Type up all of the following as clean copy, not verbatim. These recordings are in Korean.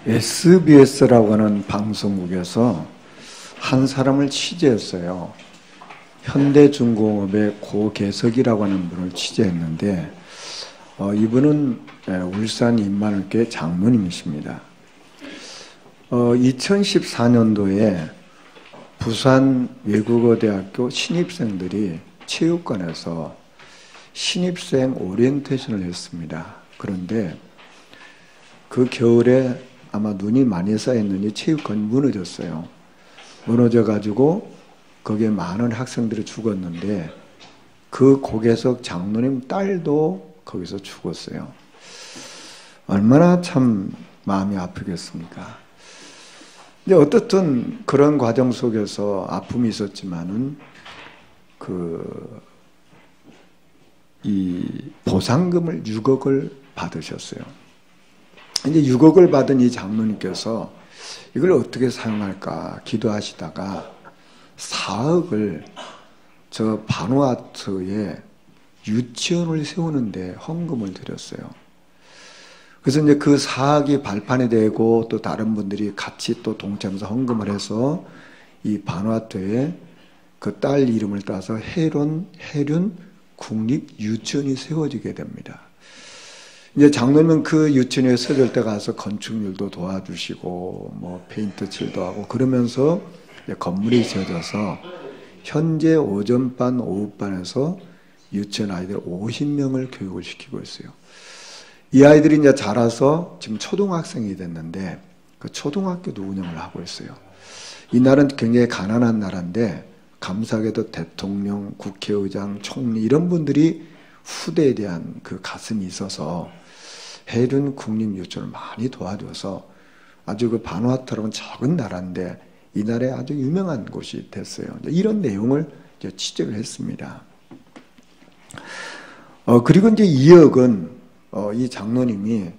SBS라고 하는 방송국에서 한 사람을 취재했어요. 현대중공업의 고계석이라고 하는 분을 취재했는데 이분은 울산 인만학교의 장로님이십니다. 2014년도에 부산 외국어대학교 신입생들이 체육관에서 신입생 오리엔테이션을 했습니다. 그런데 그 겨울에 아마 눈이 많이 쌓였느니 체육관이 무너졌어요. 무너져가지고 거기에 많은 학생들이 죽었는데 그 고계석 장로님 딸도 거기서 죽었어요. 얼마나 참 마음이 아프겠습니까? 근데 어떻든 그런 과정 속에서 아픔이 있었지만은 이 보상금을 6억을 받으셨어요. 이제 6억을 받은 이 장로님께서 이걸 어떻게 사용할까 기도하시다가 4억을 저 바누아투에 유치원을 세우는데 헌금을 드렸어요. 그래서 이제 그 4억이 발판이 되고 또 다른 분들이 같이 또 동참해서 헌금을 해서 이 바누아투에 그 딸 이름을 따서 해륜 국립유치원이 세워지게 됩니다. 이제 장로님은 그 유치원에 서줄 때 가서 건축일도 도와주시고 뭐 페인트 칠도 하고 그러면서 건물이 지어져서 현재 오전반 오후반에서 유치원 아이들 50명을 교육을 시키고 있어요. 이 아이들이 이제 자라서 지금 초등학생이 됐는데 그 초등학교도 운영을 하고 있어요. 이 나라는 굉장히 가난한 나라인데 감사하게도 대통령, 국회의장, 총리 이런 분들이 후대에 대한 그 가슴이 있어서 해륜 국립유치원을 많이 도와줘서 아주 그 바누아투라는 작은 나라인데 이 나라에 아주 유명한 곳이 됐어요. 이런 내용을 이제 취재를 했습니다. 그리고 이제 2억은 이 장로님이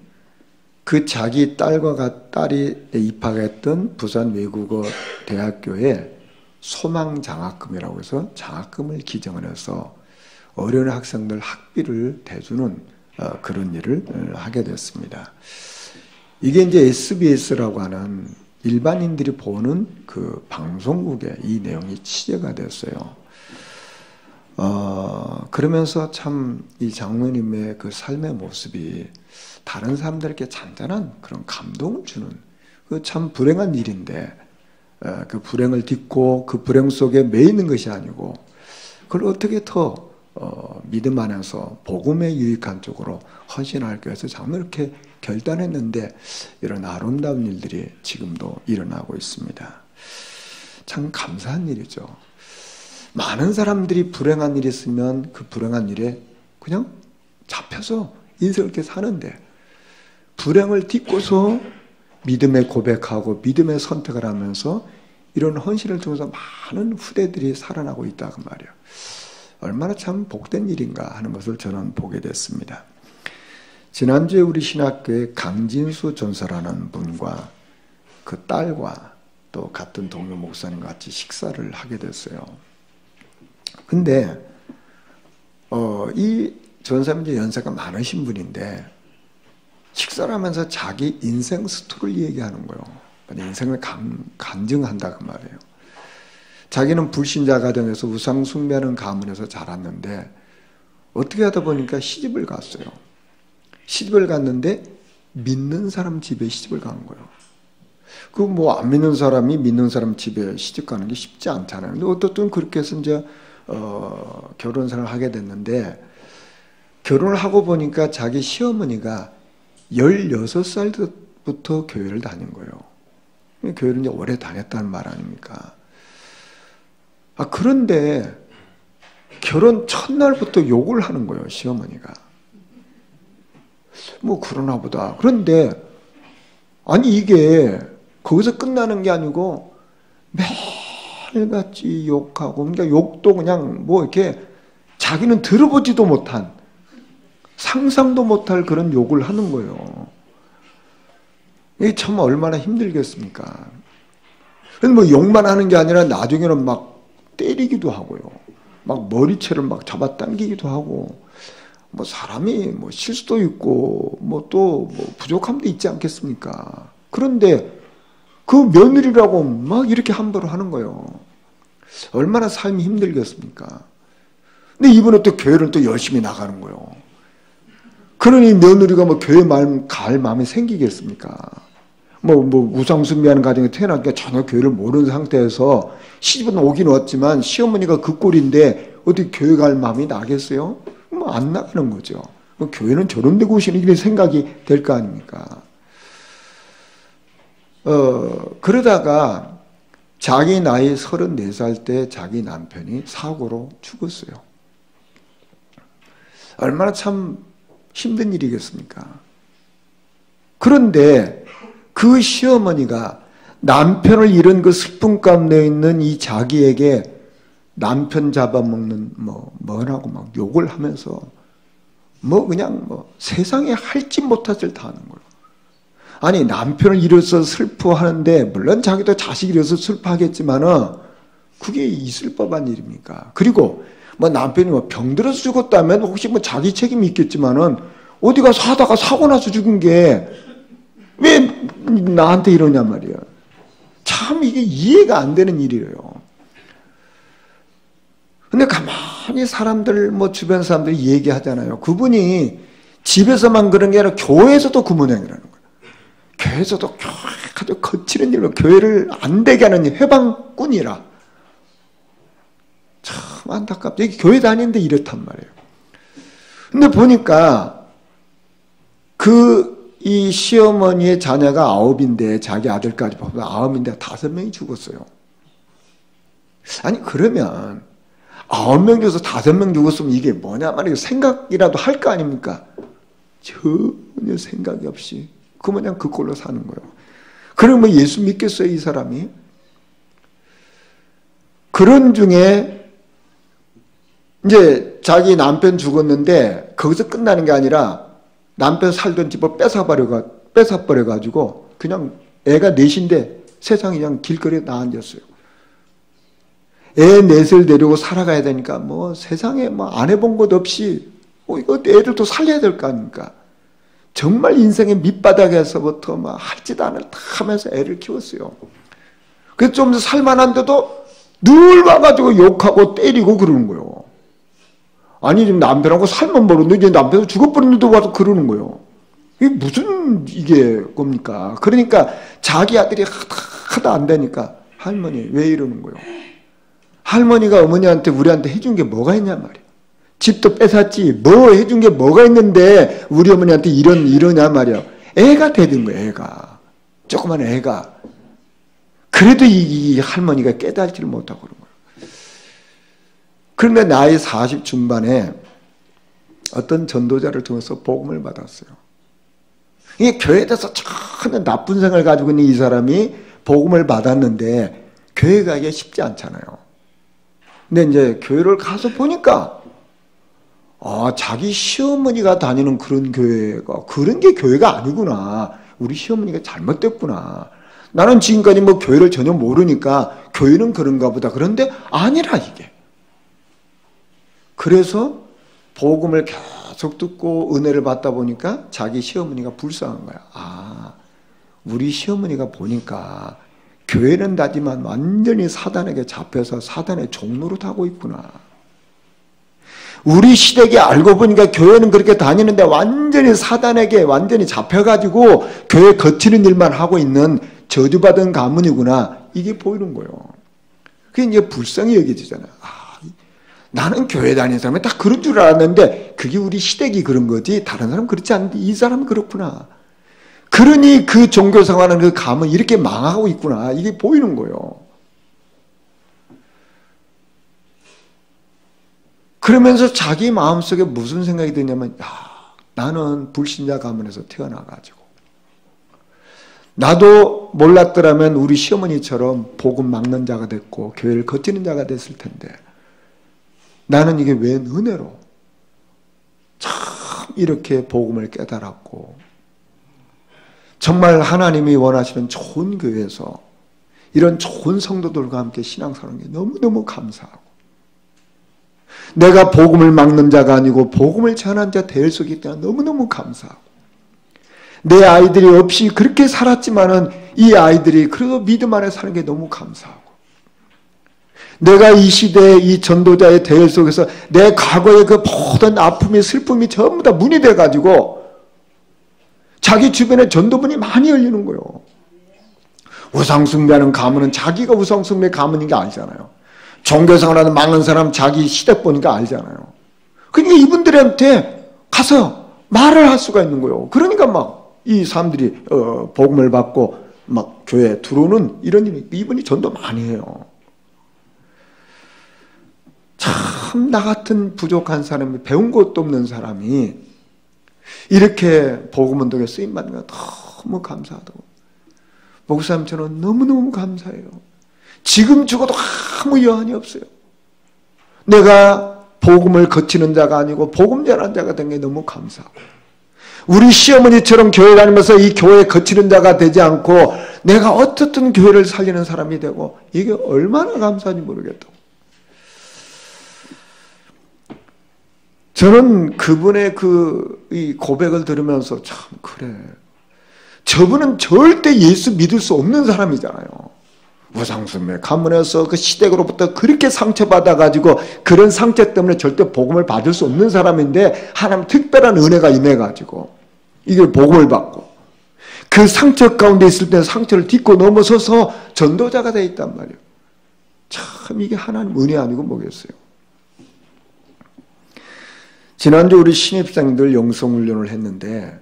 그 자기 딸이 입학했던 부산 외국어 대학교에 소망장학금이라고 해서 장학금을 기증을 해서 어려운 학생들 학비를 대주는 그런 일을 하게 됐습니다. 이게 이제 SBS라고 하는 일반인들이 보는 그 방송국에 이 내용이 취재가 됐어요. 그러면서 참 이 장로님의 그 삶의 모습이 다른 사람들에게 잔잔한 그런 감동을 주는 그 참 불행한 일인데 그 불행을 딛고 그 불행 속에 매이는 것이 아니고 그걸 어떻게 더 믿음 안에서 복음에 유익한 쪽으로 헌신할까 해서 장로 이렇게 결단했는데 이런 아름다운 일들이 지금도 일어나고 있습니다. 참 감사한 일이죠. 많은 사람들이 불행한 일이 있으면 그 불행한 일에 그냥 잡혀서 인생을 이렇게 사는데 불행을 딛고서 믿음의 고백하고 믿음의 선택을 하면서 이런 헌신을 통해서 많은 후대들이 살아나고 있다고 말이에요. 얼마나 참 복된 일인가 하는 것을 저는 보게 됐습니다. 지난주에 우리 신학교에 강진수 전사라는 분과 그 딸과 또 같은 동료 목사님과 같이 식사를 하게 됐어요. 근데 이 전사님은 이제 연세가 많으신 분인데 식사를 하면서 자기 인생 스토리를 얘기하는 거예요. 인생을 간증한다 그 말이에요. 자기는 불신자 가정에서 우상 숭배하는 가문에서 자랐는데 어떻게 하다 보니까 시집을 갔어요. 시집을 갔는데 믿는 사람 집에 시집을 간 거예요. 그 뭐 안 믿는 사람이 믿는 사람 집에 시집 가는 게 쉽지 않잖아요. 근데 어떻든 그렇게 해서 이제 결혼 생활을 하게 됐는데 결혼을 하고 보니까 자기 시어머니가 16살부터 교회를 다닌 거예요. 교회를 이제 오래 다녔다는 말 아닙니까? 그런데 결혼 첫날부터 욕을 하는 거예요, 시어머니가. 뭐 그러나 보다. 그런데 아니 이게 거기서 끝나는 게 아니고 매일같이 욕하고 그러니까 욕도 그냥 뭐 이렇게 자기는 들어보지도 못한 상상도 못할 그런 욕을 하는 거예요. 이게 참 얼마나 힘들겠습니까? 근데 뭐 욕만 하는 게 아니라 나중에는 막 때리기도 하고요. 막 머리채를 막 잡아당기기도 하고 뭐 사람이 뭐 실수도 있고 뭐 또 뭐 부족함도 있지 않겠습니까? 그런데 그 며느리라고 막 이렇게 함부로 하는 거예요. 얼마나 삶이 힘들겠습니까? 근데 이분은 또 교회를 또 열심히 나가는 거예요. 그러니 며느리가 뭐 교회 갈 마음이 생기겠습니까? 뭐 우상숭배하는 가정에 태어나니까 전혀 교회를 모르는 상태에서 시집은 오긴 왔지만 시어머니가 그 꼴인데 어디 교회 갈 마음이 나겠어요? 뭐 안 나가는 거죠. 교회는 저런 데 곳이니 생각이 될 거 아닙니까? 그러다가 자기 나이 34살 때 자기 남편이 사고로 죽었어요. 얼마나 참 힘든 일이겠습니까? 그런데 그 시어머니가 남편을 잃은 그 슬픔 가운데 있는 이 자기에게 남편 잡아먹는 뭐라고 막 욕을 하면서 그냥 세상에 할지 못할 짓을 다 하는 거예요. 아니 남편을 잃어서 슬퍼하는데 물론 자기도 자식 잃어서 슬퍼하겠지만은 그게 있을 법한 일입니까? 그리고 남편이 병들어서 죽었다면 혹시 자기 책임이 있겠지만은 어디 가서 하다가 사고 나서 죽은 게 왜 나한테 이러냐 말이야. 참 이게 이해가 안 되는 일이에요. 근데 가만히 사람들 주변 사람들이 얘기하잖아요. 그분이 집에서만 그런 게 아니라 교회에서도 그 모양이라는 거예요. 교회에서도 아주 거치는 일로 교회를 안 되게 하는 해방꾼이라. 참 안타깝죠. 여기 교회 다니는데 이렇단 말이에요. 근데 보니까 이 시어머니의 자녀가 9인데 자기 아들까지 보면 9인데 5명이 죽었어요. 아니 그러면 9명 죽어서 5명 죽었으면 이게 뭐냐 말이에요. 생각이라도 할 거 아닙니까? 전혀 생각이 없이 그냥 그꼴로 사는 거예요. 그러면 예수 믿겠어요 이 사람이? 그런 중에 이제 자기 남편 죽었는데 거기서 끝나는 게 아니라 남편 살던 집을 뺏어버려가지고 그냥 애가 넷인데 세상에 그냥 길거리에 나앉았어요. 애 넷을 데리고 살아가야 되니까 세상에 안 해본 것 없이 이거 애들도 살려야 될 거 아닙니까? 정말 인생의 밑바닥에서부터 할 짓 안 다 하면서 애를 키웠어요. 그래서 좀 더 살만한데도 늘 와가지고 욕하고 때리고 그러는 거예요. 아니 지금 남편하고 살만 모르는데 이제 남편도 죽어버렸는데 와서 그러는 거예요. 이게 무슨 이게 겁니까? 그러니까 자기 아들이 하다 안 되니까 할머니 왜 이러는 거예요? 할머니가 어머니한테 우리한테 해준 게 뭐가 있냐 말이에요. 집도 뺏었지 뭐 해준 게 뭐가 있는데 우리 어머니한테 이러냐 말이에요. 애가 되는 거예요. 애가 조그만 애가. 그래도 이 할머니가 깨달지를 못하고 그런 거예요. 그런데 나이 40 중반에 어떤 전도자를 통해서 복음을 받았어요. 이게 교회에 대해서 전혀 나쁜 생각을 가지고 있는 이 사람이 복음을 받았는데 교회 가기가 쉽지 않잖아요. 근데 이제 교회를 가서 보니까 자기 시어머니가 다니는 그런 그런 게 교회가 아니구나. 우리 시어머니가 잘못됐구나. 나는 지금까지 교회를 전혀 모르니까 교회는 그런가 보다. 그런데 아니라 이게. 그래서 복음을 계속 듣고 은혜를 받다 보니까 자기 시어머니가 불쌍한 거야. 우리 시어머니가 보니까 교회는 다지만 완전히 사단에게 잡혀서 사단의 종노릇하고 있구나. 우리 시댁에 알고 보니까 교회는 그렇게 다니는데 완전히 사단에게 완전히 잡혀가지고 교회 거치는 일만 하고 있는 저주받은 가문이구나. 이게 보이는 거예요. 그게 이제 불쌍히 여겨지잖아요. 나는 교회 다니는 사람이 다 그런 줄 알았는데 그게 우리 시댁이 그런 거지 다른 사람은 그렇지 않은데 이 사람은 그렇구나. 그러니 그 종교 생활하는 그 가문 이렇게 망하고 있구나. 이게 보이는 거예요. 그러면서 자기 마음속에 무슨 생각이 드냐면 나는 불신자 가문에서 태어나가지고 나도 몰랐더라면 우리 시어머니처럼 복음 막는 자가 됐고 교회를 거치는 자가 됐을 텐데 나는 이게 웬 은혜로 참 이렇게 복음을 깨달았고 정말 하나님이 원하시는 좋은 교회에서 이런 좋은 성도들과 함께 신앙생활하는 게 너무너무 감사하고 내가 복음을 막는 자가 아니고 복음을 전한 자 될 수 있기 때문에 너무너무 감사하고 내 아이들이 없이 그렇게 살았지만은 이 아이들이 그래도 믿음 안에 사는 게 너무 감사하고, 내가 이 시대의 이 전도자의 대열 속에서 내 과거의 그 모든 아픔이 슬픔이 전부 다 문이 돼가지고 자기 주변에 전도문이 많이 열리는 거예요. 우상숭배하는 가문은 자기가 우상숭배 가문인 게 알잖아요. 종교생활하는 많은 사람 자기 시댁 보니까 알잖아요. 그러니까 이분들한테 가서 말을 할 수가 있는 거예요. 그러니까 막 이 사람들이 복음을 받고 막 교회에 들어오는 이런 일이, 이분이 전도 많이 해요. 참 나 같은 부족한 사람이, 배운 것도 없는 사람이 이렇게 복음 운동에 쓰임 받는 거 너무 감사하다고. 목사님 저는 너무너무 감사해요. 지금 죽어도 아무 여한이 없어요. 내가 복음을 거치는 자가 아니고 복음 전하는 자가 된 게 너무 감사하고, 우리 시어머니처럼 교회 다니면서 이 교회에 거치는 자가 되지 않고 내가 어떻든 교회를 살리는 사람이 되고, 이게 얼마나 감사한지 모르겠다고. 저는 그분의 이 고백을 들으면서 참, 그래, 저분은 절대 예수 믿을 수 없는 사람이잖아요. 우상숭배 가문에서 그 시댁으로부터 그렇게 상처받아가지고 그런 상처 때문에 절대 복음을 받을 수 없는 사람인데, 하나님 특별한 은혜가 임해가지고 이걸 복음을 받고, 그 상처 가운데 있을 때 상처를 딛고 넘어서서 전도자가 되어 있단 말이에요. 참 이게 하나님 은혜 아니고 뭐겠어요. 지난주 우리 신입생들 영성훈련을 했는데,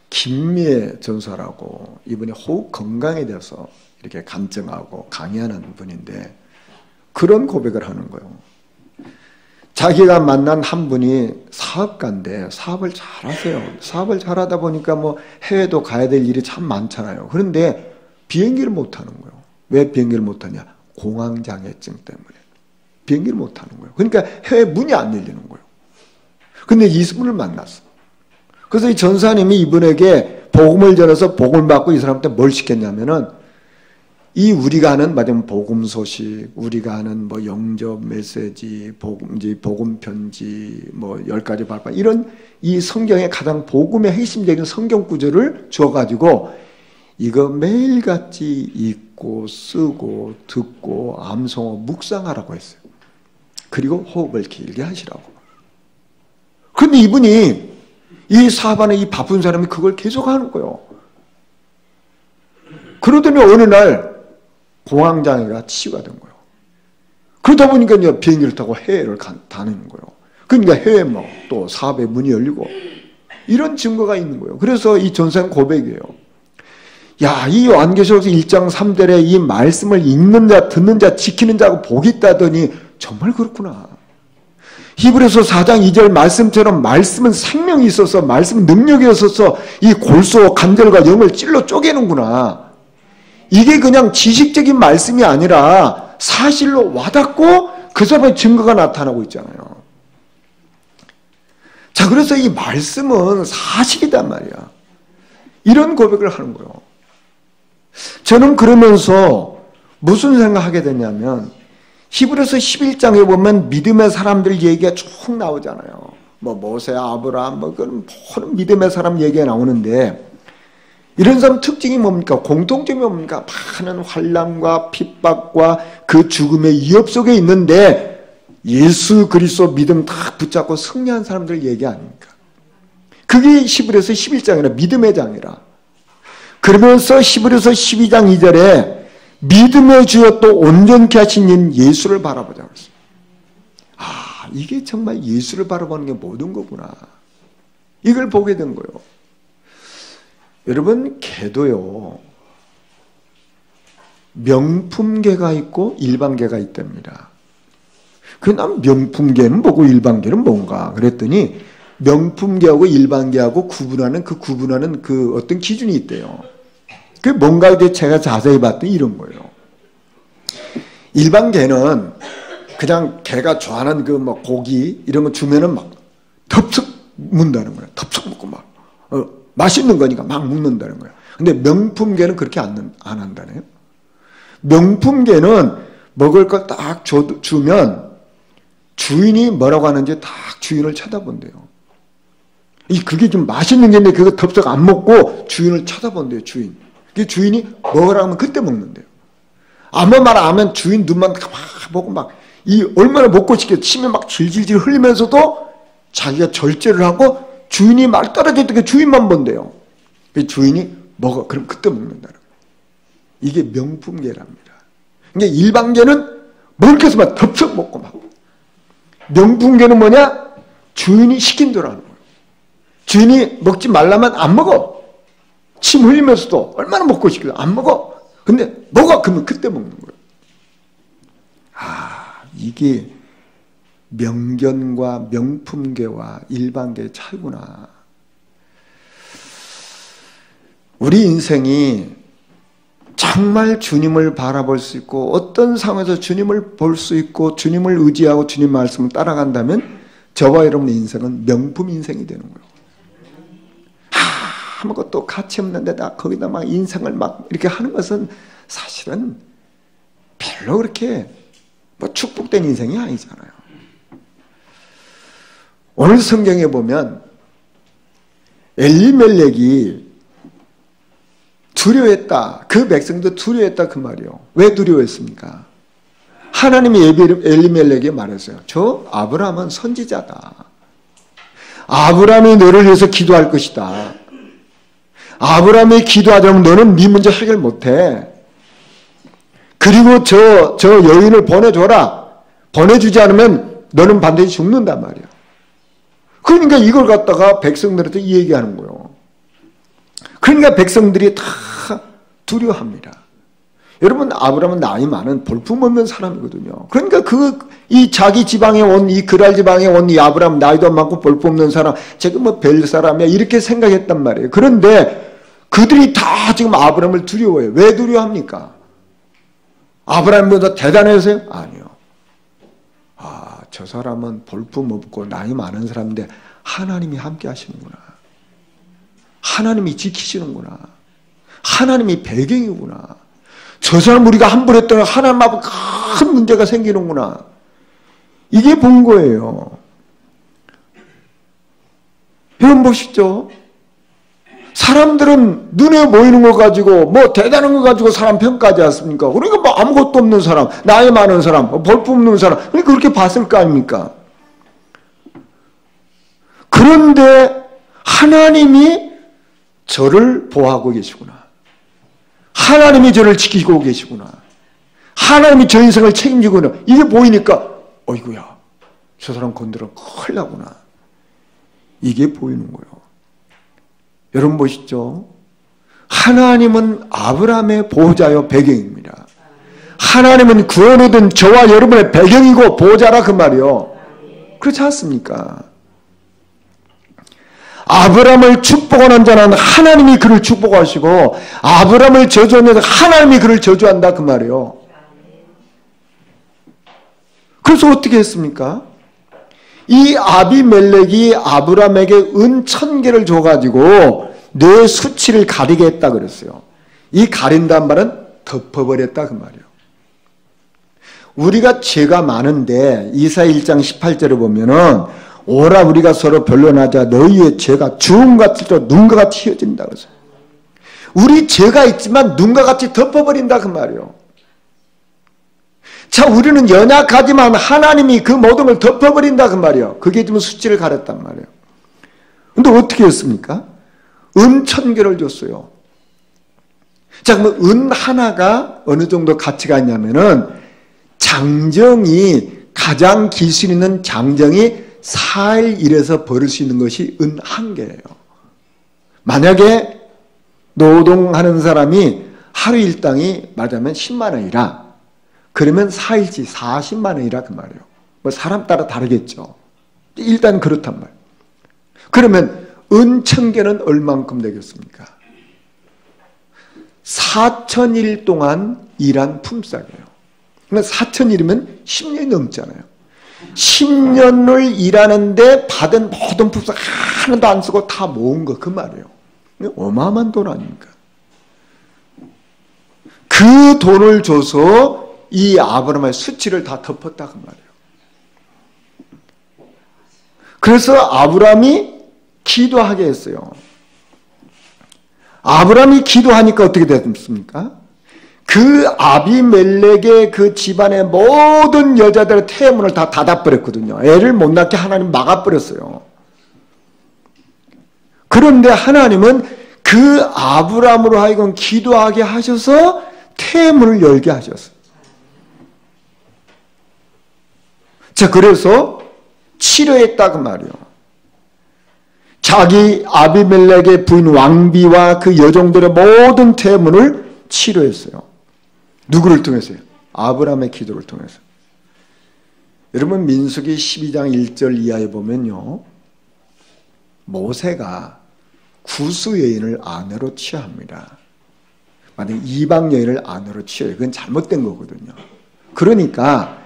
김미애 전사라고, 이분이 호흡 건강에 대해서 이렇게 간증하고 강의하는 분인데, 그런 고백을 하는 거예요. 자기가 만난 한 분이 사업가인데 사업을 잘하세요. 사업을 잘하다 보니까 뭐 해외도 가야 될 일이 참 많잖아요. 그런데 비행기를 못 하는 거예요. 왜 비행기를 못 하냐? 공황장애증 때문에 비행기를 못 하는 거예요. 그러니까 해외 문이 안 열리는 거예요. 근데 이분을 만났어. 그래서 이 전사님이 이분에게 복음을 전해서 복음을 받고 이 사람한테 뭘 시켰냐면은, 이 우리가 하는 맞으면 복음 소식, 우리가 하는 뭐 영접 메시지, 복음 편지, 뭐 10가지 발판, 이런 이 성경의 가장 복음의 핵심적인 성경 구절을 주어가지고 이거 매일같이 읽고 쓰고 듣고 암송하고 묵상하라고 했어요. 그리고 호흡을 길게 하시라고. 그런데 이분이, 이 사반의 이 바쁜 사람이 그걸 계속 하는 거예요. 그러더니 어느 날 공황장애가 치유가 된 거예요. 그러다 보니까 이제 비행기를 타고 해외를 다니는 거예요. 그러니까 해외 뭐 또 사업의 문이 열리고, 이런 증거가 있는 거예요. 그래서 이 전생 고백이에요. 야, 이 요한계시록 1장 3절에 이 말씀을 읽는 자, 듣는 자, 지키는 자고 복이 있다더니 정말 그렇구나. 히브리서 4장 2절 말씀처럼 말씀은 생명이 있어서, 말씀은 능력이 있어서 이 골수와 관절과 영을 찔러 쪼개는구나. 이게 그냥 지식적인 말씀이 아니라 사실로 와닿고 그 사람의 증거가 나타나고 있잖아요. 자, 그래서 이 말씀은 사실이단 말이야. 이런 고백을 하는 거예요. 저는 그러면서 무슨 생각하게 됐냐면, 히브리서 11장에 보면 믿음의 사람들 얘기가 쭉 나오잖아요. 뭐 모세, 아브라함, 뭐 그런 모든 믿음의 사람 얘기가 나오는데, 이런 사람 특징이 뭡니까? 공통점이 뭡니까? 많은 환난과 핍박과 그 죽음의 위협 속에 있는데 예수 그리스도 믿음 딱 붙잡고 승리한 사람들 얘기 아닙니까? 그게 히브리서 11장이라 믿음의 장이라. 그러면서 히브리서 12장 2절에 믿음의 주여 또 온전케 하신 인 예수를 바라보자 그랬어요. 아, 이게 정말 예수를 바라보는 게 모든 거구나. 이걸 보게 된 거예요. 여러분, 개도요, 명품개가 있고 일반개가 있답니다. 난 명품개는 뭐고 일반개는 뭔가 그랬더니, 명품개하고 일반개하고 구분하는 그 어떤 기준이 있대요. 그게 뭔가 이제 제가 자세히 봤더니 이런 거예요. 일반개는 그냥 개가 좋아하는 그 뭐 고기 이런 거 주면은 막 덥석 문다는 거예요. 덥석 먹고 막 맛있는 거니까 막 먹는다는 거예요. 근데 명품개는 그렇게 안 한다네요. 명품개는 먹을 걸 딱 주면 주인이 뭐라고 하는지 딱 주인을 쳐다본대요. 그게 좀 맛있는 게 있는데 그거 덥석 안 먹고 주인을 쳐다본대요, 주인. 그 주인이 먹으라고 하면 그때 먹는데요. 아무 말 안 하면 주인 눈만 막 보고 막, 얼마나 먹고 싶게 침이 막 질질질 흘리면서도 자기가 절제를 하고 주인이 막 떨어질 때 그 주인만 본대요. 그 주인이 먹어. 그럼 그때 먹는다. 이게 명품계랍니다. 그러니까 일반계는 먹을 게 없으면 덥석 먹고 막. 명품계는 뭐냐? 주인이 시킨 대로 하는 거예요. 주인이 먹지 말라면 안 먹어. 침 흘리면서도 얼마나 먹고 싶길래 안 먹어. 근데 먹어. 그러면 그때 먹는 거예요. 이게 명견과 명품계와 일반계의 차이구나. 우리 인생이 정말 주님을 바라볼 수 있고 어떤 상황에서 주님을 볼 수 있고 주님을 의지하고 주님 말씀을 따라간다면 저와 여러분의 인생은 명품 인생이 되는 거예요. 아무것도 가치 없는데 나 거기다 막 인생을 막 이렇게 하는 것은 사실은 별로 그렇게 뭐 축복된 인생이 아니잖아요. 오늘 성경에 보면 엘리멜렉이 두려워했다. 그 백성도 두려워했다 그 말이요. 왜 두려워했습니까? 하나님이 엘리멜렉에게 말했어요. 저 아브라함은 선지자다. 아브라함이 너를 위해서 기도할 것이다. 아브라함이 기도하자면 너는 네 문제 해결 못해. 그리고 저 여인을 보내줘라. 보내주지 않으면 너는 반드시 죽는단 말이야. 그러니까 이걸 갖다가 백성들한테 이 얘기하는 거예요. 그러니까 백성들이 다 두려워합니다. 여러분, 아브라함은 나이 많은 볼품없는 사람이거든요. 그러니까 이 자기 지방에 온, 이 그랄 지방에 온 이 아브라함 나이도 많고 볼품없는 사람, 제가 뭐 별 사람이야 이렇게 생각했단 말이에요. 그런데 그들이 다 지금 아브라함을 두려워해요. 왜 두려워합니까? 아브라함보다 대단해서요? 아니요. 저 사람은 볼품없고 나이 많은 사람인데 하나님이 함께 하시는구나. 하나님이 지키시는구나. 하나님이 배경이구나. 저 사람 우리가 함부로 했더니 하나님 앞에 큰 문제가 생기는구나. 이게 본 거예요. 여러분 보시죠. 사람들은 눈에 보이는 거 가지고 뭐 대단한 거 가지고 사람 평가하지 않습니까? 우리가 뭐 아무것도 없는 사람, 나이 많은 사람, 볼품없는 사람, 그렇게 봤을 거 아닙니까? 그런데 하나님이 저를 보호하고 계시구나. 하나님이 저를 지키고 계시구나. 하나님이 저 인생을 책임지구나. 이게 보이니까 어이구야, 저 사람 건드려 큰일 나구나. 이게 보이는 거예요. 여러분 보시죠. 하나님은 아브라함의 보호자요 배경입니다. 하나님은 구원에 든 저와 여러분의 배경이고 보호자라 그 말이요. 그렇지 않습니까? 아브라함을 축복하는 자는 하나님이 그를 축복하시고 아브라함을 저주하는 자는 하나님이 그를 저주한다 그 말이에요. 그래서 어떻게 했습니까? 이 아비멜렉이 아브라함에게 은 1000개를 줘가지고 내 수치를 가리게 했다 그랬어요. 이 가린다는 말은 덮어버렸다 그 말이에요. 우리가 죄가 많은데 이사야 1장 18절에 보면은 오라 우리가 서로 변론하자 너희의 죄가 주홍같이 눈과 같이 휘어진다 그래서 우리 죄가 있지만 눈과 같이 덮어버린다 그 말이에요. 자, 우리는 연약하지만 하나님이 그 모든 걸 덮어버린다 그 말이에요. 그게 지금 수치를 가렸단 말이에요. 근데 어떻게 했습니까? 은 1000개를 줬어요. 자, 그럼 은 하나가 어느 정도 가치가 있냐면은 장정이 가장 기술 있는 장정이 4일 일해서 벌을 수 있는 것이 은 1개예요. 만약에 노동하는 사람이 하루 일당이 말하자면 10만 원이라 그러면 4일치 40만 원이라 그 말이에요. 뭐 사람 따라 다르겠죠. 일단 그렇단 말이에요. 그러면 은 1000개는 얼만큼 되겠습니까? 4000일 동안 일한 품삯이에요. 그러니까 4000일이면 10년이 넘잖아요. 10년을 일하는데 받은 모든 품삯 하나도 안 쓰고 다 모은 거 그 말이에요. 어마어마한 돈 아닙니까? 그 돈을 줘서 이 아브라함의 수치를 다 덮었다 그 말이에요. 그래서 아브라함이 기도하게 했어요. 아브라함이 기도하니까 어떻게 됐습니까? 그 아비멜렉의 그 집안의 모든 여자들의 태문을 다 닫아버렸거든요. 애를 못 낳게 하나님 막아버렸어요. 그런데 하나님은 그 아브라함으로 하여금 기도하게 하셔서 태문을 열게 하셨어요. 자, 그래서 치료했다고 말이요. 자기 아비멜렉의 부인 왕비와 그 여종들의 모든 태문을 치료했어요. 누구를 통해서요? 아브라함의 기도를 통해서. 여러분 민수기 12장 1절 이하에 보면요. 모세가 구수 여인을 아내로 취합니다. 만약 이방 여인을 아내로 취해요. 그건 잘못된 거거든요. 그러니까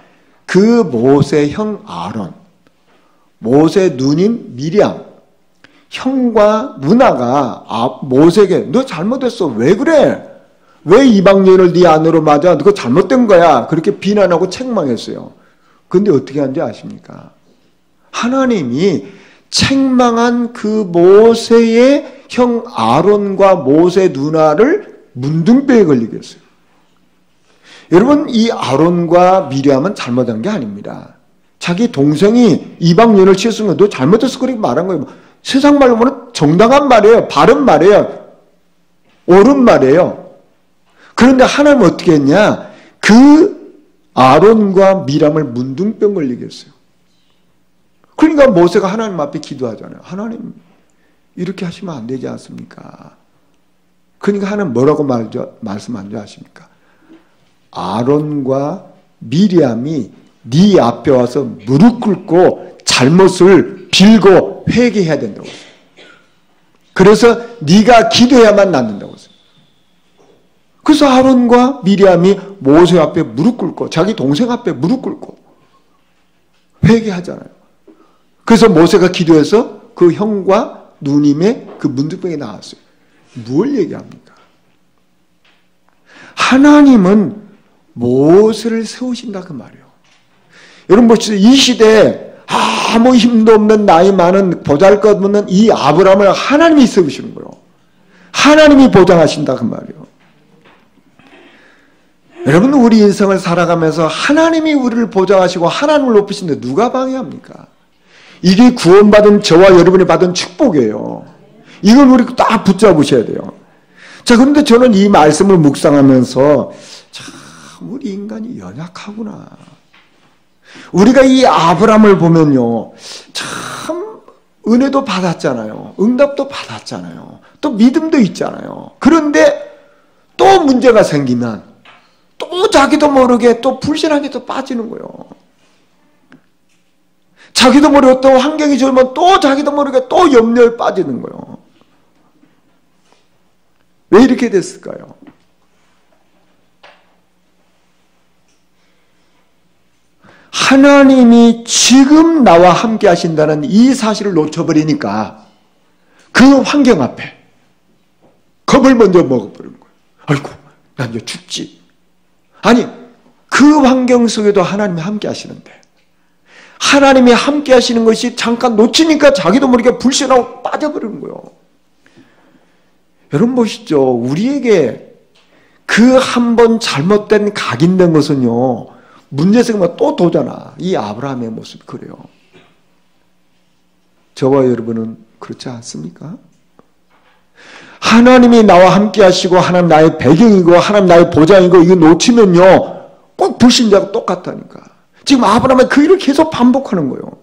그 모세 형 아론, 모세 누님 미리암, 형과 누나가 모세에게 너 잘못했어. 왜 그래? 왜 이방 여인을 네 아내로 맞아? 그거 잘못된 거야. 그렇게 비난하고 책망했어요. 그런데 어떻게 한지 아십니까? 하나님이 책망한 그 모세의 형 아론과 모세 누나를 문둥병에 걸리게 했어요. 여러분 이 아론과 미리암은 잘못한 게 아닙니다. 자기 동생이 이방 여인을 취했으면 너 잘못했어 그렇게 말한 거예요. 세상 말로 보면 정당한 말이에요. 바른 말이에요. 옳은 말이에요. 그런데 하나님은 어떻게 했냐? 그 아론과 미리암을 문둥병 걸리게 했어요. 그러니까 모세가 하나님 앞에 기도하잖아요. 하나님 이렇게 하시면 안 되지 않습니까? 그러니까 하나님 뭐라고 말씀한 줄 아십니까? 아론과 미리암이 네 앞에 와서 무릎 꿇고 잘못을 빌고 회개해야 된다고 했어요. 그래서 네가 기도해야만 낫는다고 했어요. 그래서 아론과 미리암이 모세 앞에 무릎 꿇고 자기 동생 앞에 무릎 꿇고 회개하잖아요. 그래서 모세가 기도해서 그 형과 누님의 그 문둥병이 나왔어요. 무엇을 얘기합니까? 하나님은 모세를 세우신다 그 말이에요. 여러분 보시죠. 이 시대에 아무 힘도 없는 나이 많은 보잘것없는 이 아브라함을 하나님이 세우시는 거예요. 하나님이 보장하신다 그 말이에요. 여러분 우리 인생을 살아가면서 하나님이 우리를 보장하시고 하나님을 높이시는데 누가 방해합니까? 이게 구원받은 저와 여러분이 받은 축복이에요. 이걸 우리 딱 붙잡으셔야 돼요. 자, 그런데 저는 이 말씀을 묵상하면서 참 우리 인간이 연약하구나. 우리가 이 아브라함을 보면요. 참 은혜도 받았잖아요. 응답도 받았잖아요. 또 믿음도 있잖아요. 그런데 또 문제가 생기면 또 자기도 모르게 또 불신하게 또 빠지는 거예요. 자기도 모르게 또 환경이 좋으면 또 자기도 모르게 또 염려에 빠지는 거예요. 왜 이렇게 됐을까요? 하나님이 지금 나와 함께 하신다는 이 사실을 놓쳐버리니까 그 환경 앞에 겁을 먼저 먹어버리는 거예요. 아이고, 난 이제 죽지. 아니, 그 환경 속에도 하나님이 함께 하시는데 하나님이 함께 하시는 것이 잠깐 놓치니까 자기도 모르게 불신하고 빠져버리는 거예요. 여러분 보시죠. 우리에게 그 한 번 잘못된 각인된 것은요. 문제 생기면 또 도잖아. 이 아브라함의 모습이 그래요. 저와 여러분은 그렇지 않습니까? 하나님이 나와 함께 하시고 하나님 나의 배경이고 하나님 나의 보장이고 이거 놓치면요. 꼭 불신자가 똑같다니까. 지금 아브라함은 그 일을 계속 반복하는 거예요.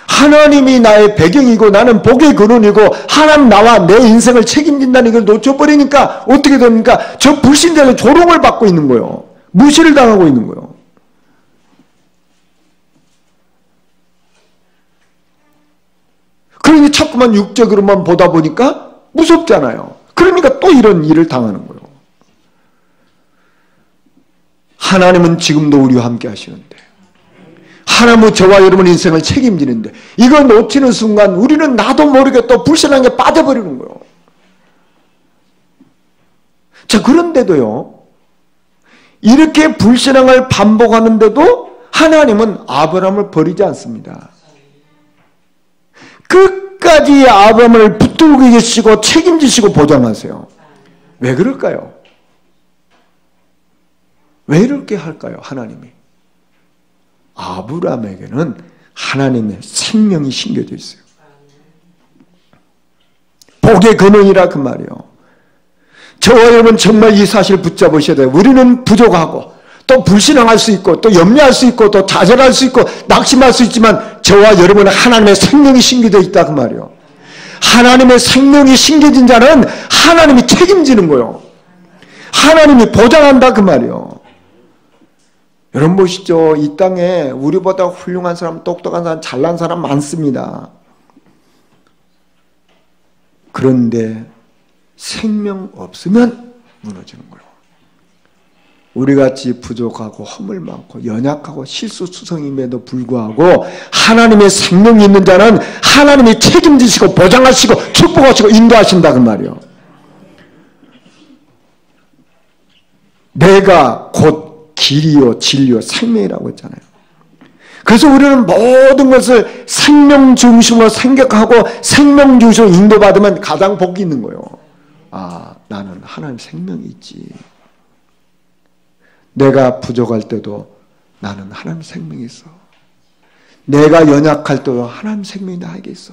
하나님이 나의 배경이고 나는 복의 근원이고 하나님 나와 내 인생을 책임진다는 걸 놓쳐버리니까 어떻게 됩니까? 저 불신자는 조롱을 받고 있는 거예요. 무시를 당하고 있는 거예요. 그러니 자꾸만 육적으로만 보다 보니까 무섭잖아요. 그러니까 또 이런 일을 당하는 거예요. 하나님은 지금도 우리와 함께 하시는데 하나님은 저와 여러분 인생을 책임지는데 이걸 놓치는 순간 우리는 나도 모르게 또 불신한 게 빠져버리는 거예요. 자, 그런데도요. 이렇게 불신앙을 반복하는데도 하나님은 아브라함을 버리지 않습니다. 끝까지 아브라함을 붙들고 계시고 책임지시고 보장하세요. 왜 그럴까요? 왜 이렇게 할까요? 하나님이. 아브라함에게는 하나님의 생명이 심겨져 있어요. 복의 근원이라 그 말이에요. 저와 여러분 정말 이 사실 붙잡으셔야 돼요. 우리는 부족하고 또 불신앙할 수 있고 또 염려할 수 있고 또 좌절할 수 있고 낙심할 수 있지만 저와 여러분은 하나님의 생명이 심겨져 있다 그 말이에요. 하나님의 생명이 심겨진 자는 하나님이 책임지는 거예요. 하나님이 보장한다 그 말이에요. 여러분 보시죠. 이 땅에 우리보다 훌륭한 사람, 똑똑한 사람, 잘난 사람 많습니다. 그런데 생명 없으면 무너지는 거예요. 우리같이 부족하고 허물 많고 연약하고 실수수성임에도 불구하고 하나님의 생명이 있는 자는 하나님이 책임지시고 보장하시고 축복하시고 인도하신다 그 말이에요. 내가 곧 길이요 진리요 생명이라고 했잖아요. 그래서 우리는 모든 것을 생명 중심으로 생각하고 생명 중심으로 인도받으면 가장 복이 있는 거예요. 아, 나는 하나님 생명이 있지. 내가 부족할 때도 나는 하나님 생명이 있어. 내가 연약할 때도 하나님 생명이 나에게 있어.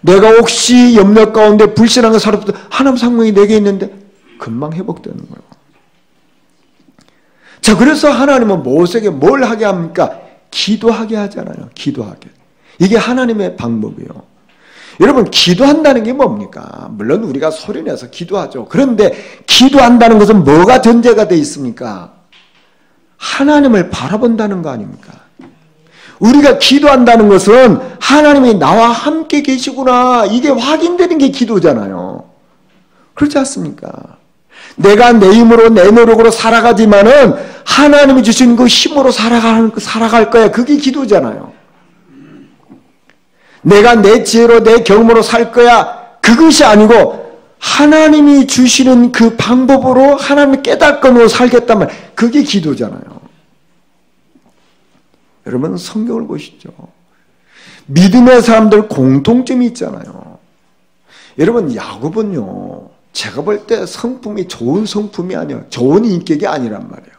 내가 혹시 염려 가운데 불신한 거 살아도 하나님 생명이 내게 있는데 금방 회복되는 거예요. 자, 그래서 하나님은 모세에게 뭘 하게 합니까? 기도하게 하잖아요. 기도하게. 이게 하나님의 방법이에요. 여러분, 기도한다는 게 뭡니까? 물론 우리가 소리내서 기도하죠. 그런데 기도한다는 것은 뭐가 전제가 되어 있습니까? 하나님을 바라본다는 거 아닙니까? 우리가 기도한다는 것은 하나님이 나와 함께 계시구나, 이게 확인되는 게 기도잖아요. 그렇지 않습니까? 내가 내 힘으로 내 노력으로 살아가지만은 하나님이 주신 그 힘으로 살아갈 거야. 그게 기도잖아요. 내가 내 지혜로 내 경험으로 살 거야. 그것이 아니고 하나님이 주시는 그 방법으로 하나님의 깨닫건으로 살겠다면 그게 기도잖아요. 여러분 성경을 보시죠. 믿음의 사람들 공통점이 있잖아요. 여러분 야곱은요, 제가 볼 때 성품이 좋은 성품이 아니에요. 좋은 인격이 아니란 말이에요.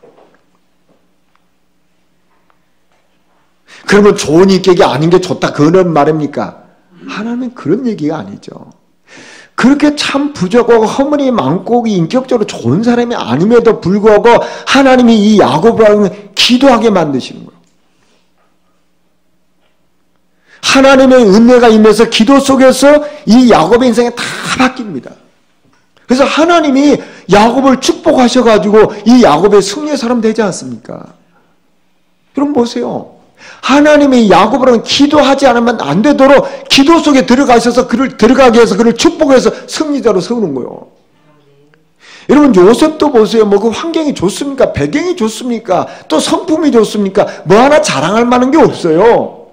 그러면 좋은 인격이 아닌 게 좋다 그런 말입니까? 하나님은 그런 얘기가 아니죠. 그렇게 참 부족하고 허물이 많고 인격적으로 좋은 사람이 아님에도 불구하고 하나님이 이 야곱을 기도하게 만드시는 거예요. 하나님의 은혜가 임해서 기도 속에서 이 야곱의 인생이 다 바뀝니다. 그래서 하나님이 야곱을 축복하셔가지고 이 야곱의 승리의 사람 되지 않습니까? 여러분 보세요. 하나님이 야곱은 기도하지 않으면 안 되도록 기도 속에 들어가셔서 그를 들어가게 해서 그를 축복해서 승리자로 세우는 거예요. 여러분 요셉도 보세요. 뭐 그 환경이 좋습니까? 배경이 좋습니까? 또 성품이 좋습니까? 뭐 하나 자랑할 만한 게 없어요.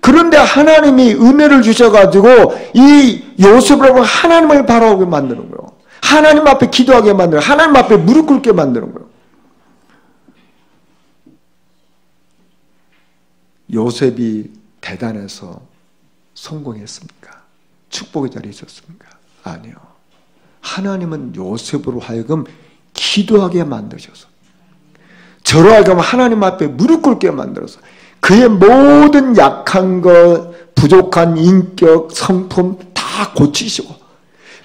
그런데 하나님이 은혜를 주셔가지고 이 요셉을 하나님을 바라보게 만드는 거예요. 하나님 앞에 기도하게 만드는 거예요. 하나님 앞에 무릎 꿇게 만드는 거예요. 요셉이 대단해서 성공했습니까? 축복의 자리에 있었습니까? 아니요. 하나님은 요셉으로 하여금 기도하게 만드셔서 저로 하여금 하나님 앞에 무릎 꿇게 만들어서 그의 모든 약한 것, 부족한 인격, 성품 다 고치시고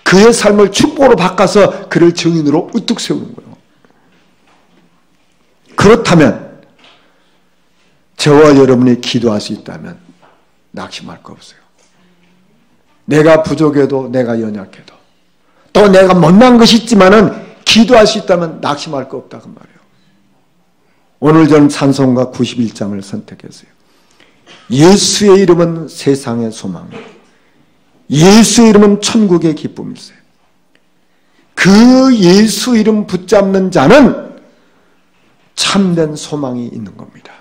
그의 삶을 축복으로 바꿔서 그를 증인으로 우뚝 세우는 거예요. 그렇다면 저와 여러분이 기도할 수 있다면 낙심할 거 없어요. 내가 부족해도 내가 연약해도 또 내가 못난 것이 있지만은 기도할 수 있다면 낙심할 거 없다 그 말이에요. 오늘 저는 찬송가 91장을 선택했어요. 예수의 이름은 세상의 소망, 예수의 이름은 천국의 기쁨일세. 그 예수 이름 붙잡는 자는 참된 소망이 있는 겁니다.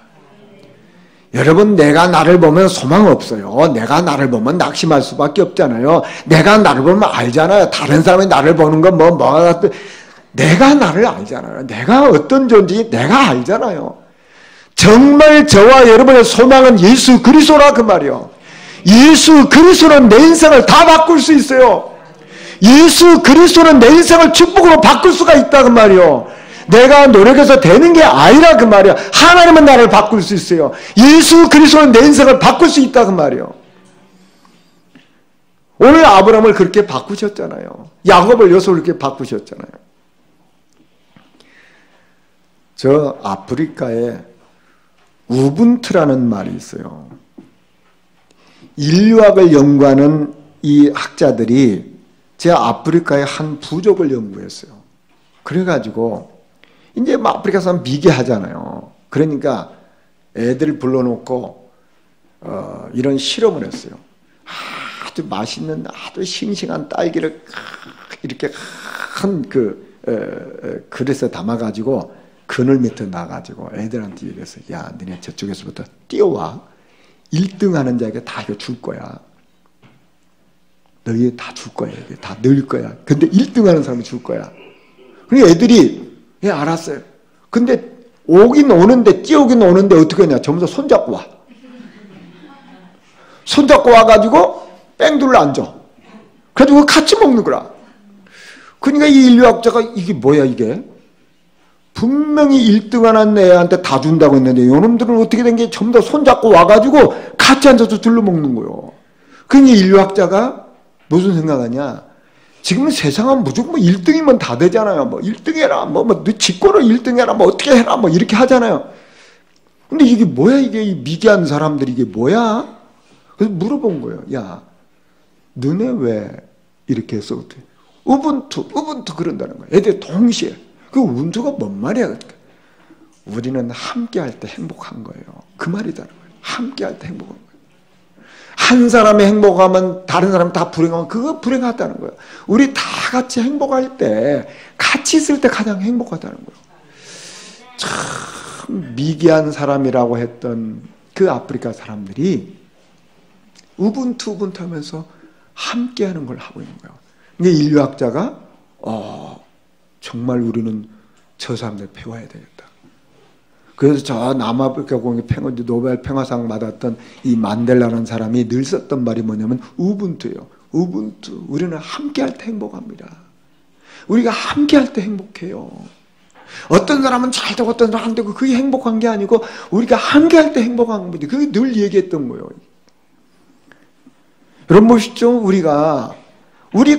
여러분 내가 나를 보면 소망 없어요. 내가 나를 보면 낙심할 수밖에 없잖아요. 내가 나를 보면 알잖아요. 다른 사람이 나를 보는 건 뭐가 내가 나를 알잖아요. 내가 어떤 존재인지 내가 알잖아요. 정말 저와 여러분의 소망은 예수 그리스도라 그 말이요. 예수 그리스도는 내 인생을 다 바꿀 수 있어요. 예수 그리스도는 내 인생을 축복으로 바꿀 수가 있다 그 말이요. 내가 노력해서 되는 게 아니라 그 말이야. 하나님은 나를 바꿀 수 있어요. 예수 그리스도는 내 인생을 바꿀 수 있다 그 말이요. 오늘 아브라함을 그렇게 바꾸셨잖아요. 야곱을 여기서 그렇게 바꾸셨잖아요. 저 아프리카에 우분투라는 말이 있어요. 인류학을 연구하는 이 학자들이 제 아프리카의 한 부족을 연구했어요. 그래가지고 이제 뭐 아프리카 사람 미개하잖아요. 그러니까 애들 불러놓고 이런 실험을 했어요. 아주 맛있는 아주 싱싱한 딸기를 이렇게 큰 그 그릇에 담아가지고 그늘 밑에 놔가지고 애들한테 얘기했어. 야, 너네 저쪽에서부터 뛰어와. 1등 하는 자에게 다 이거 줄 거야. 너희 다 줄 거야. 이게 다 넣을 거야. 근데 1등 하는 사람이 줄 거야. 그러니까 애들이 예, 알았어요. 근데 오긴 오는데 뛰어오긴 오는데 어떻게 하냐. 전부 다 손잡고 와. 손잡고 와가지고 뺑둘러 앉아. 그래가지고 같이 먹는 거라. 그러니까 이 인류학자가 이게 뭐야 이게. 분명히 1등 하는 애한테 다 준다고 했는데 요놈들은 어떻게 된 게 전부 다 손잡고 와가지고 같이 앉아서 둘러먹는 거예요. 그러니 인류학자가 무슨 생각하냐. 지금 세상은 무조건 뭐 1등이면 다 되잖아요. 뭐 1등 해라. 너 직권을 1등 해라. 뭐 어떻게 해라. 뭐 이렇게 하잖아요. 근데 이게 뭐야 이게 이 미개한 사람들이 이게 뭐야? 그래서 물어본 거예요. 야, 너네 왜 이렇게 했어? 우분투 그런다는 거야. 애들 동시에. 그 우분투가 뭔 말이야? 우리는 함께 할 때 행복한 거예요. 그 말이다는 거예요. 함께 할 때 행복한 거예요. 한 사람이 행복하면 다른 사람 다 불행하면 그거 불행하다는 거예요. 우리 다 같이 행복할 때 같이 있을 때 가장 행복하다는 거예요. 참 미개한 사람이라고 했던 그 아프리카 사람들이 우분투 하면서 함께하는 걸 하고 있는 거예요. 근데 인류학자가 정말 우리는 저 사람들 배워야 되겠다. 그래서 저 남아프리카 공의 노벨 평화상 받았던 이 만델라라는 사람이 늘 썼던 말이 뭐냐면 우분투예요. 우분투. 우리는 함께할 때 행복합니다. 우리가 함께할 때 행복해요. 어떤 사람은 잘 되고 어떤 사람은 안 되고 그게 행복한 게 아니고 우리가 함께할 때 행복한 겁니다. 그게 늘 얘기했던 거예요. 여러분 보시죠. 우리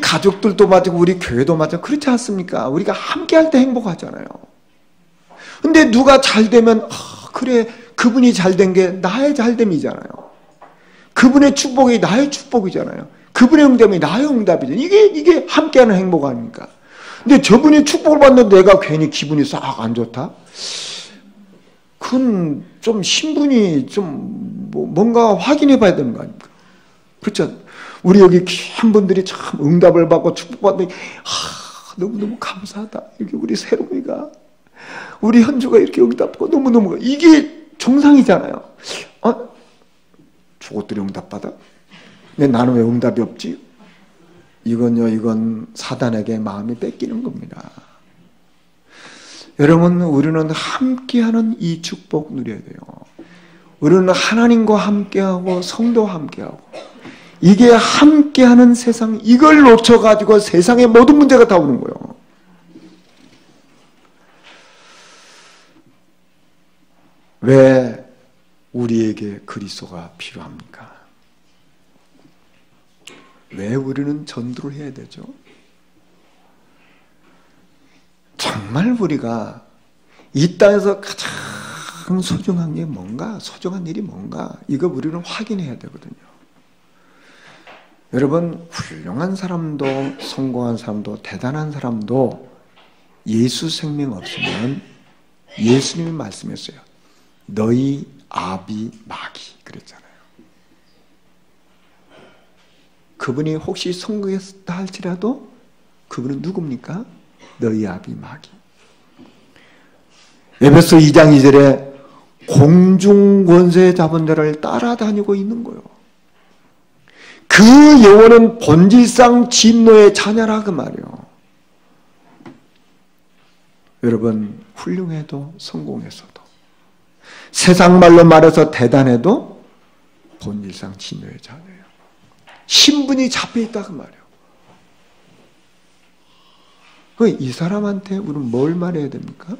가족들도 마찬가지고 우리 교회도 마찬가지고 그렇지 않습니까? 우리가 함께할 때 행복하잖아요. 근데 누가 잘 되면 그래 그분이 잘 된 게 나의 잘됨이잖아요. 그분의 축복이 나의 축복이잖아요. 그분의 응답이 나의 응답이잖아요. 이게 함께하는 행복 아닙니까? 근데 저분이 축복을 받는데 내가 괜히 기분이 싹 안 좋다? 그건 좀 신분이 좀 뭔가 확인해 봐야 되는 거 아닙니까? 그렇죠? 우리 여기 귀한 분들이 참 응답을 받고 축복받는 너무너무 감사하다. 이렇게 우리 새롬이가 우리 현주가 이렇게 응답받고 너무너무 이게 정상이잖아요. 저것들이 응답받아? 근데 나는 왜 응답이 없지? 이건 사단에게 마음이 뺏기는 겁니다. 여러분 우리는 함께하는 이 축복 누려야 돼요. 우리는 하나님과 함께하고 성도와 함께하고 이게 함께하는 세상 이걸 놓쳐가지고 세상의 모든 문제가 다 오는 거예요. 왜 우리에게 그리스도가 필요합니까? 왜 우리는 전도를 해야 되죠? 정말 우리가 이 땅에서 가장 소중한 게 뭔가? 소중한 일이 뭔가? 이거 우리는 확인해야 되거든요. 여러분 훌륭한 사람도 성공한 사람도 대단한 사람도 예수 생명 없으면 예수님이 말씀했어요. 너희 아비 마귀 그랬잖아요. 그분이 혹시 성공했다 할지라도 그분은 누굽니까? 너희 아비 마귀. 에베소 2장 2절에 공중 권세 잡은 자를 따라다니고 있는 거예요. 그 영혼은 본질상 진노의 자녀라 그 말이에요. 여러분 훌륭해도 성공해서도 세상 말로 말해서 대단해도 본질상 진노의 자녀예요. 신분이 잡혀있다 그 말이에요. 이 사람한테 우리는 뭘 말해야 됩니까?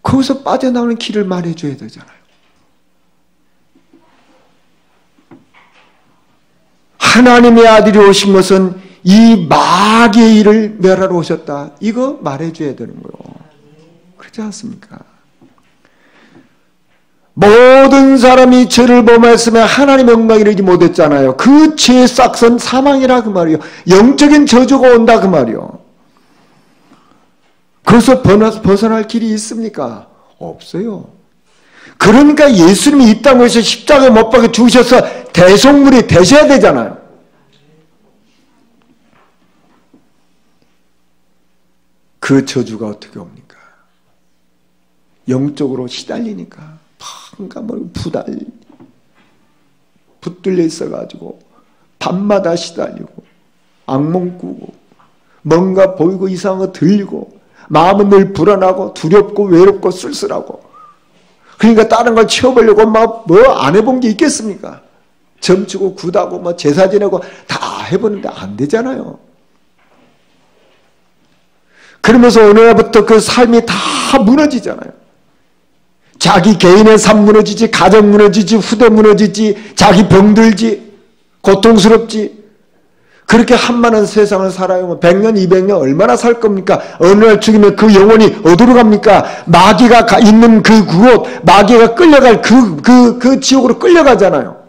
거기서 빠져나오는 길을 말해줘야 되잖아요. 하나님의 아들이 오신 것은 이 마귀의 일을 멸하러 오셨다. 이거 말해줘야 되는 거예요. 그렇지 않습니까? 모든 사람이 죄를 범했으면 하나님의 영광을 이루지 못했잖아요. 그 죄의 싹은 사망이라 그 말이에요. 영적인 저주가 온다 그 말이에요. 그래서 벗어날 길이 있습니까? 없어요. 그러니까 예수님이 이 땅에서 십자가에 못 박혀 죽으셔서 대속물이 되셔야 되잖아요. 그 저주가 어떻게 옵니까? 영적으로 시달리니까 반가머리 붙들려 있어가지고 밤마다 시달리고 악몽 꾸고 뭔가 보이고 이상한 거 들리고 마음은 늘 불안하고 두렵고 외롭고 쓸쓸하고 그러니까 다른 걸 채워보려고 막 뭐 안 해본 게 있겠습니까? 점치고 굿하고 뭐 제사 지내고 다 해보는데 안 되잖아요. 그러면서 어느 날부터 그 삶이 다 무너지잖아요. 자기 개인의 삶 무너지지, 가정 무너지지, 후대 무너지지, 자기 병들지, 고통스럽지. 그렇게 한많은 세상을 살아요. 100년, 200년 얼마나 살 겁니까? 어느 날 죽이면 그 영혼이 어디로 갑니까? 마귀가 있는 그곳, 마귀가 끌려갈 그 지옥으로 끌려가잖아요.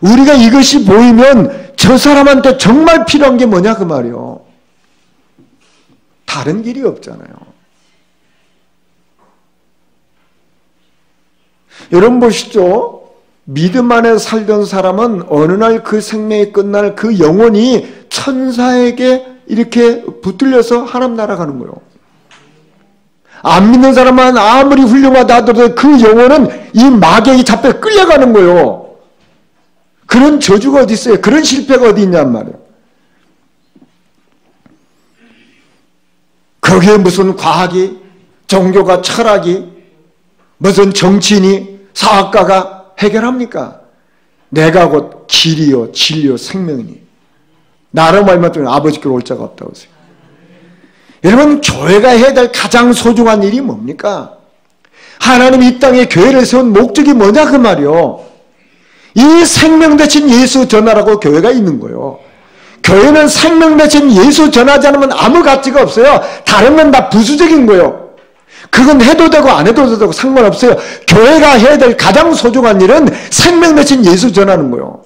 우리가 이것이 보이면 저 사람한테 정말 필요한 게 뭐냐 그 말이요. 다른 길이 없잖아요. 여러분 보시죠. 믿음 안에 살던 사람은 어느 날 그 생명이 끝날 그 영혼이 천사에게 이렇게 붙들려서 하나님 나라 가는 거예요. 안 믿는 사람은 아무리 훌륭하다 하더라도 그 영혼은 이 마귀에게 잡혀 끌려가는 거예요. 그런 저주가 어디 있어요? 그런 실패가 어디 있냔 말이에요. 거기에 무슨 과학이, 종교가, 철학이, 무슨 정치인이, 사학가가 해결합니까? 내가 곧 길이요, 진리요, 생명이니. 나로 말미암아 아버지께로 올 자가 없다고 하세요. 여러분, 교회가 해야 될 가장 소중한 일이 뭡니까? 하나님이 이 땅에 교회를 세운 목적이 뭐냐 그 말이요. 이 생명 대신 예수 전하라고 교회가 있는 거예요. 교회는 생명 대신 예수 전하지 않으면 아무 가치가 없어요. 다른 건 다 부수적인 거예요. 그건 해도 되고 안 해도 되고 상관없어요. 교회가 해야 될 가장 소중한 일은 생명 대신 예수 전하는 거예요.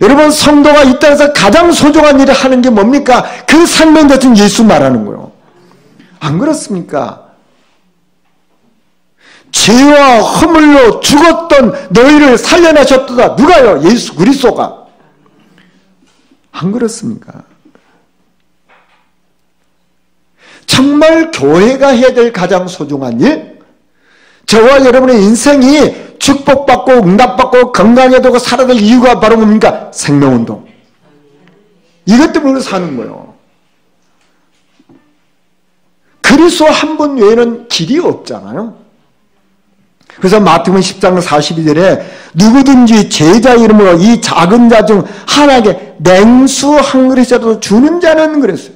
여러분, 성도가 이 땅에서 가장 소중한 일을 하는 게 뭡니까? 그 생명 대신 예수 말하는 거예요. 안 그렇습니까? 죄와 허물로 죽었던 너희를 살려내셨도다. 누가요? 예수 그리스도가. 안 그렇습니까? 정말 교회가 해야 될 가장 소중한 일, 저와 여러분의 인생이 축복받고 응답받고 건강해지고 살아야 될 이유가 바로 뭡니까? 생명운동. 이것 때문에 사는 거예요. 그리스도 한 분 외에는 길이 없잖아요. 그래서 마태복음 10장 42절에 누구든지 제자 이름으로 이 작은 자 중 하나에게 냉수 한 그릇이라도 주는 자는 그랬어요.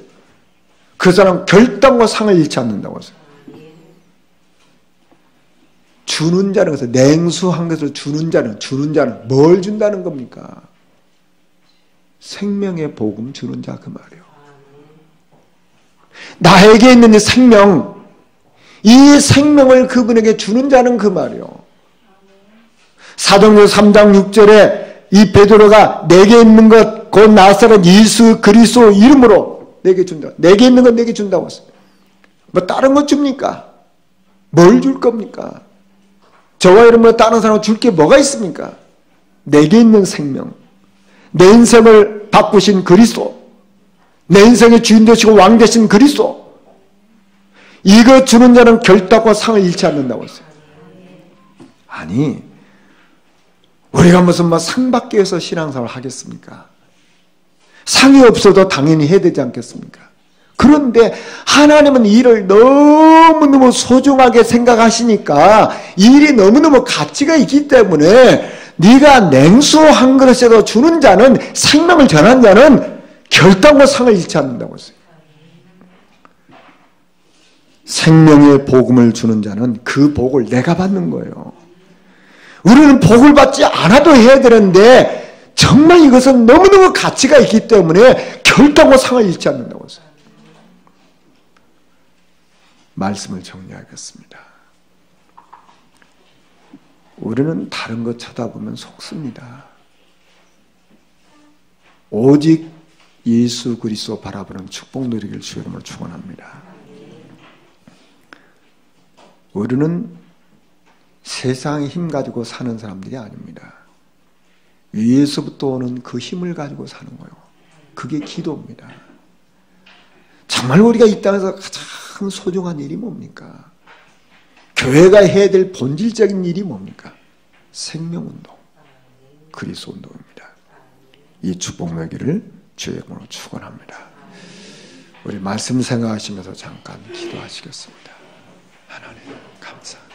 그 사람 결단과 상을 잃지 않는다고 했어요. 주는 자는 그래서 냉수 한 그릇을 주는 자는 뭘 준다는 겁니까? 생명의 복음 주는 자 그 말이에요. 나에게 있는 이 생명, 이 생명을 그분에게 주는 자는 그 말이에요. 사도행전 3장 6절에 이 베드로가 내게 있는 것 곧 나사렛 예수 그리스도 이름으로 내게 준다. 내게 있는 것 내게 준다고 했어요. 뭐 다른 것 줍니까? 뭘 줄 겁니까? 저와 여러분 다른 사람 줄 게 뭐가 있습니까? 내게 있는 생명, 내 인생을 바꾸신 그리스도, 내 인생의 주인 되시고 왕 되신 그리스도, 이거 주는 자는 결단과 상을 잃지 않는다고 했어요. 아니, 우리가 무슨 뭐 상 받기 위해서 신앙생활을 하겠습니까? 상이 없어도 당연히 해야 되지 않겠습니까? 그런데 하나님은 일을 너무너무 소중하게 생각하시니까 일이 너무너무 가치가 있기 때문에 네가 냉수 한 그릇에도 주는 자는, 생명을 전한 자는 결단과 상을 잃지 않는다고 했어요. 생명의 복음을 주는 자는 그 복을 내가 받는 거예요. 우리는 복을 받지 않아도 해야 되는데 정말 이것은 너무너무 가치가 있기 때문에 결단과 상을 잃지 않는다고 했어요. 말씀을 정리하겠습니다. 우리는 다른 것 쳐다보면 속습니다. 오직 예수 그리스도 바라보는 축복 누리길 주의 이름으로 축원합니다. 우리는 세상의 힘 가지고 사는 사람들이 아닙니다. 위에서부터 오는 그 힘을 가지고 사는 거예요. 그게 기도입니다. 정말 우리가 이 땅에서 가장 소중한 일이 뭡니까? 교회가 해야 될 본질적인 일이 뭡니까? 생명운동, 그리스도 운동입니다. 이 축복 누리기를 주의 이름으로 축원합니다. 우리 말씀 생각하시면서 잠깐 기도하시겠습니다. 하나님 감사합니다.